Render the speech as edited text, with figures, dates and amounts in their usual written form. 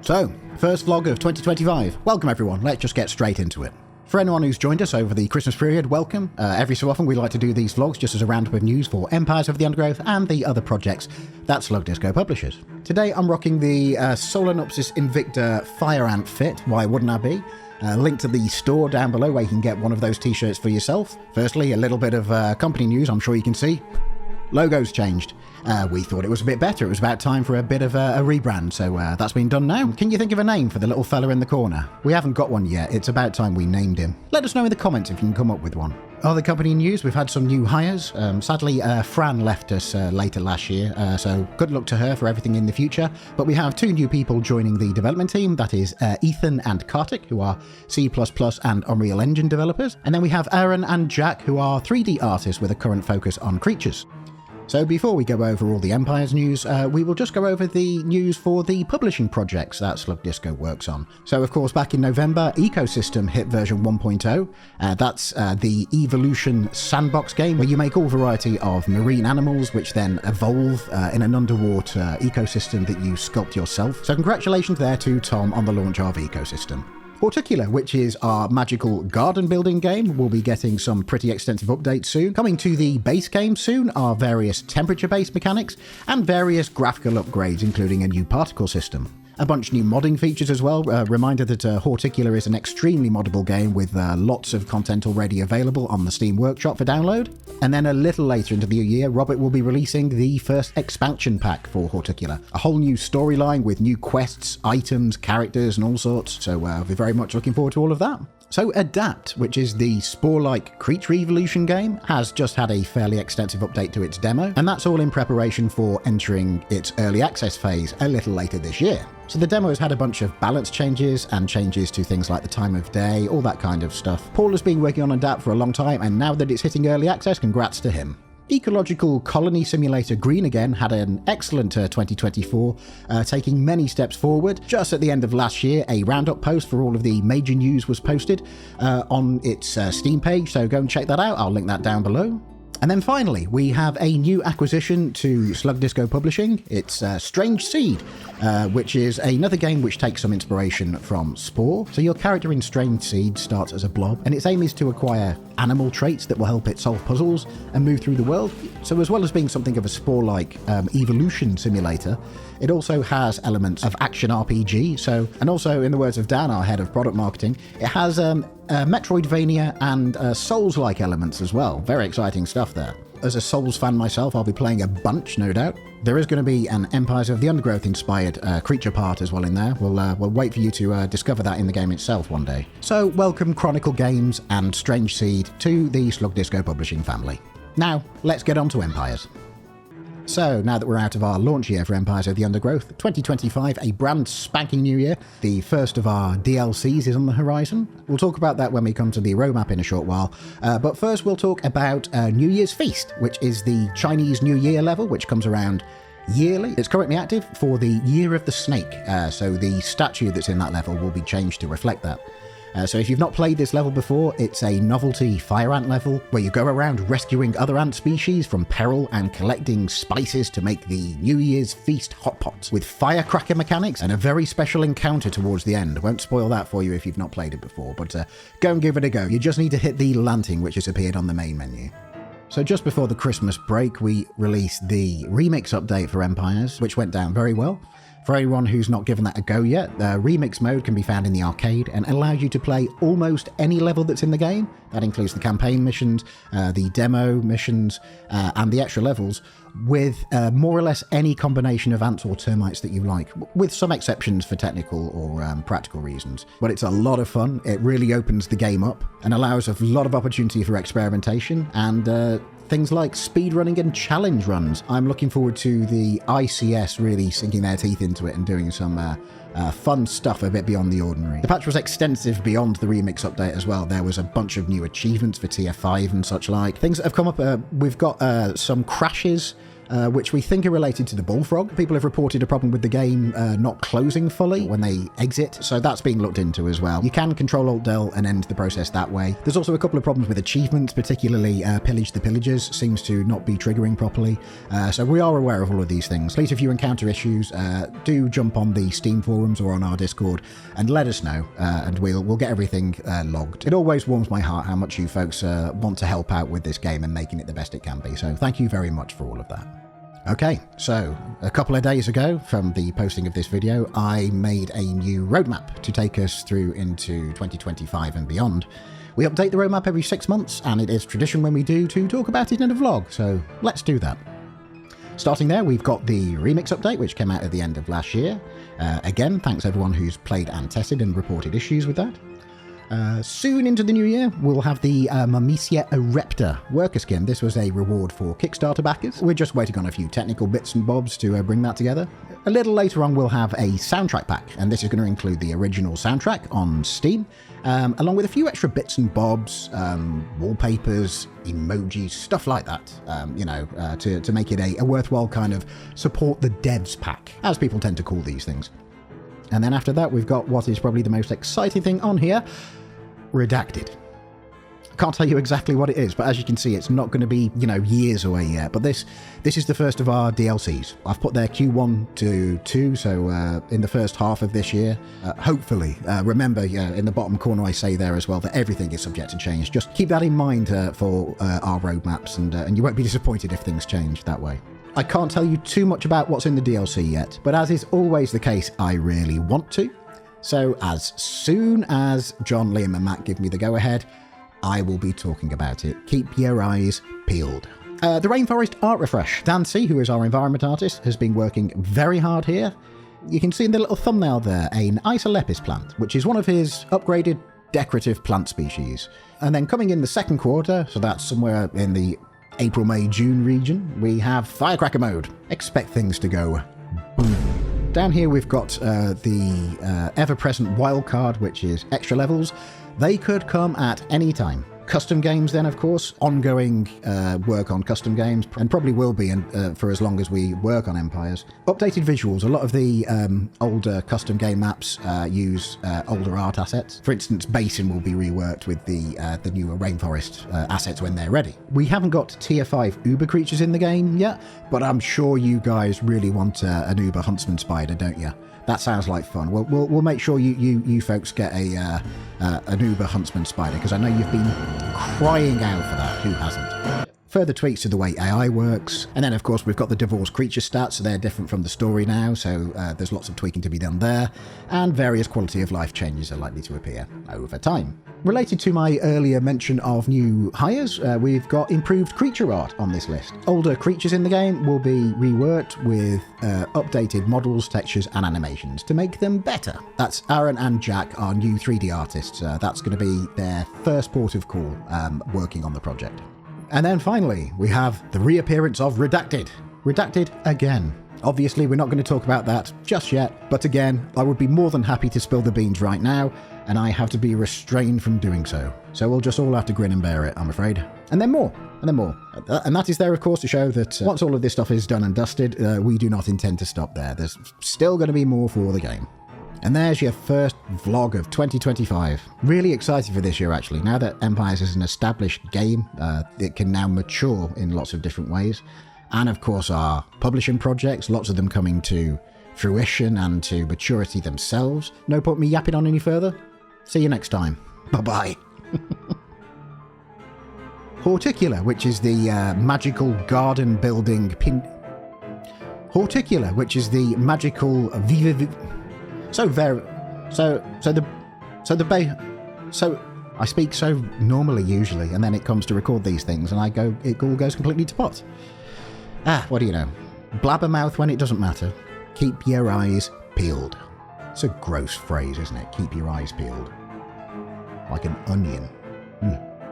So, first vlog of 2025. Welcome everyone, let's just get straight into it. For anyone who's joined us over the Christmas period, welcome. Every so often we like to do these vlogs just as a roundup of news for Empires of the Undergrowth and the other projects that Slug Disco publishes. Today I'm rocking the Solenopsis Invicta Fire Ant Fit, why wouldn't I be? Link to the store down below where you can get one of those t-shirts for yourself. Firstly, a little bit of company news, I'm sure you can see. Logo's changed. We thought it was a bit better. It was about time for a bit of a rebrand, so that's been done now. Can you think of a name for the little fella in the corner? We haven't got one yet. It's about time we named him. Let us know in the comments if you can come up with one. Other company news, we've had some new hires. Sadly, Fran left us later last year, so good luck to her for everything in the future. But we have two new people joining the development team. That is Ethan and Kartik, who are C++ and Unreal Engine developers. And then we have Aaron and Jack, who are 3D artists with a current focus on creatures. So before we go over all the Empires news, we will just go over the news for the publishing projects that Slug Disco works on. So of course, back in November, Ecosystem hit version 1.0. That's the Evolution sandbox game where you make all variety of marine animals which then evolve in an underwater ecosystem that you sculpt yourself. So congratulations there to Tom on the launch of Ecosystem. Horticular, which is our magical garden building game, will be getting some pretty extensive updates soon. Coming to the base game soon are various temperature-based mechanics and various graphical upgrades, including a new particle system. A bunch of new modding features as well. Reminder that Horticular is an extremely moddable game with lots of content already available on the Steam Workshop for download. And then a little later into the year, Robert will be releasing the first expansion pack for Horticular. A whole new storyline with new quests, items, characters and all sorts. So we're very much looking forward to all of that. So Adapt, which is the spore-like creature evolution game, has just had a fairly extensive update to its demo, and that's all in preparation for entering its early access phase a little later this year. So the demo has had a bunch of balance changes and changes to things like the time of day, all that kind of stuff. Paul has been working on Adapt for a long time, and now that it's hitting early access, congrats to him. Ecological Colony Simulator Green Again had an excellent 2024, taking many steps forward. Just at the end of last year, a roundup post for all of the major news was posted on its Steam page, so go and check that out. I'll link that down below. And then finally, we have a new acquisition to Slug Disco Publishing. It's Strange Seed, which is another game which takes some inspiration from Spore. So your character in Strange Seed starts as a blob, and its aim is to acquire animal traits that will help it solve puzzles and move through the world. So as well as being something of a Spore-like evolution simulator, it also has elements of action RPG. So, and also in the words of Dan, our head of product marketing, it has Metroidvania and Souls-like elements as well. Very exciting stuff there. As a Souls fan myself, I'll be playing a bunch, no doubt. There is going to be an Empires of the Undergrowth inspired creature part as well in there. We'll wait for you to discover that in the game itself one day. So welcome Chronicle Games and Strange Seed to the Slug Disco publishing family. Now, let's get on to Empires. So, now that we're out of our launch year for Empires of the Undergrowth, 2025, a brand spanking new year. The first of our DLCs is on the horizon. We'll talk about that when we come to the roadmap in a short while. But first we'll talk about New Year's Feast, which is the Chinese New Year level, which comes around yearly. It's currently active for the Year of the Snake, so the statue that's in that level will be changed to reflect that. So if you've not played this level before, it's a novelty fire ant level where you go around rescuing other ant species from peril and collecting spices to make the New Year's Feast hot pots with firecracker mechanics and a very special encounter towards the end. Won't spoil that for you if you've not played it before, but go and give it a go. You just need to hit the lantern which has appeared on the main menu. So just before the Christmas break, we released the remix update for Empires, which went down very well. For anyone who's not given that a go yet, the remix mode can be found in the arcade and allows you to play almost any level that's in the game. That includes the campaign missions, the demo missions, and the extra levels, with more or less any combination of ants or termites that you like, with some exceptions for technical or practical reasons. But it's a lot of fun. It really opens the game up and allows a lot of opportunity for experimentation and things like speedrunning and challenge runs. I'm looking forward to the ICS really sinking their teeth into it and doing some fun stuff a bit beyond the ordinary. The patch was extensive beyond the remix update as well. There was a bunch of new achievements for tier 5 and such like. Things that have come up, we've got some crashes which we think are related to the bullfrog. People have reported a problem with the game not closing fully when they exit, so that's being looked into as well. You can control Alt-Del and end the process that way. There's also a couple of problems with achievements, particularly Pillage the Pillagers seems to not be triggering properly, so we are aware of all of these things. Please, if you encounter issues, do jump on the Steam forums or on our Discord and let us know, and we'll get everything logged. It always warms my heart how much you folks want to help out with this game and making it the best it can be, so thank you very much for all of that. Okay, so a couple of days ago from the posting of this video, I made a new roadmap to take us through into 2025 and beyond. We update the roadmap every 6 months, and it is tradition when we do to talk about it in a vlog, so let's do that. Starting there, we've got the Remix update, which came out at the end of last year. Again, thanks everyone who's played and tested and reported issues with that. Soon into the new year, we'll have the Mamicia Erepta worker skin. This was a reward for Kickstarter backers. We're just waiting on a few technical bits and bobs to bring that together. A little later on, we'll have a soundtrack pack, and this is going to include the original soundtrack on Steam, along with a few extra bits and bobs, wallpapers, emojis, stuff like that, to make it a worthwhile kind of support the devs pack, as people tend to call these things. And then after that, we've got what is probably the most exciting thing on here, Redacted. I can't tell you exactly what it is, but as you can see, it's not going to be, years away yet. But this is the first of our DLCs. I've put there Q1 to 2, so in the first half of this year, hopefully. Remember, in the bottom corner I say there as well that everything is subject to change. Just keep that in mind for our roadmaps, and you won't be disappointed if things change that way. I can't tell you too much about what's in the DLC yet, but as is always the case, I really want to. So as soon as John, Liam and Matt give me the go-ahead, I will be talking about it. Keep your eyes peeled. The Rainforest Art Refresh. Dan C., who is our environment artist, has been working very hard here. You can see in the little thumbnail there an Isolepis plant, which is one of his upgraded decorative plant species. And then coming in the second quarter, so that's somewhere in the April, May, June region, we have Firecracker mode. Expect things to go boom. Down here we've got the ever-present wildcard, which is extra levels. They could come at any time. Custom games then, of course, ongoing work on custom games, and probably will be for as long as we work on Empires. Updated visuals. A lot of the older custom game maps use older art assets. For instance, Basin will be reworked with the newer Rainforest assets when they're ready. We haven't got tier 5 Uber creatures in the game yet, but I'm sure you guys really want an Uber Huntsman Spider, don't you? That sounds like fun. We'll make sure you folks get an Uber Huntsman Spider, because I know you've been crying out for that. Who hasn't? Further tweaks to the way AI works. And then, of course, we've got the divorced creature stats, so they're different from the story now, so there's lots of tweaking to be done there. And various quality of life changes are likely to appear over time. Related to my earlier mention of new hires, we've got improved creature art on this list. Older creatures in the game will be reworked with updated models, textures and animations to make them better. That's Aaron and Jack, our new 3D artists. That's going to be their first port of call working on the project. And then finally, we have the reappearance of Redacted. Redacted again. Obviously, we're not going to talk about that just yet, but again, I would be more than happy to spill the beans right now, and I have to be restrained from doing so. So we'll just all have to grin and bear it, I'm afraid. And then more, and then more. And that is there, of course, to show that once all of this stuff is done and dusted, we do not intend to stop there. There's still going to be more for the game. And there's your first vlog of 2025. Really excited for this year, actually. Now that Empires is an established game, it can now mature in lots of different ways. And of course our publishing projects, lots of them coming to fruition and to maturity themselves. No point me yapping on any further. See you next time. Bye-bye. Horticular, which is the magical garden building Horticular, which is the magical I speak so normally usually, and then it comes to record these things, and it all goes completely to pot. What do you know? Blabbermouth when it doesn't matter. Keep your eyes peeled. It's a gross phrase, isn't it? Keep your eyes peeled. Like an onion.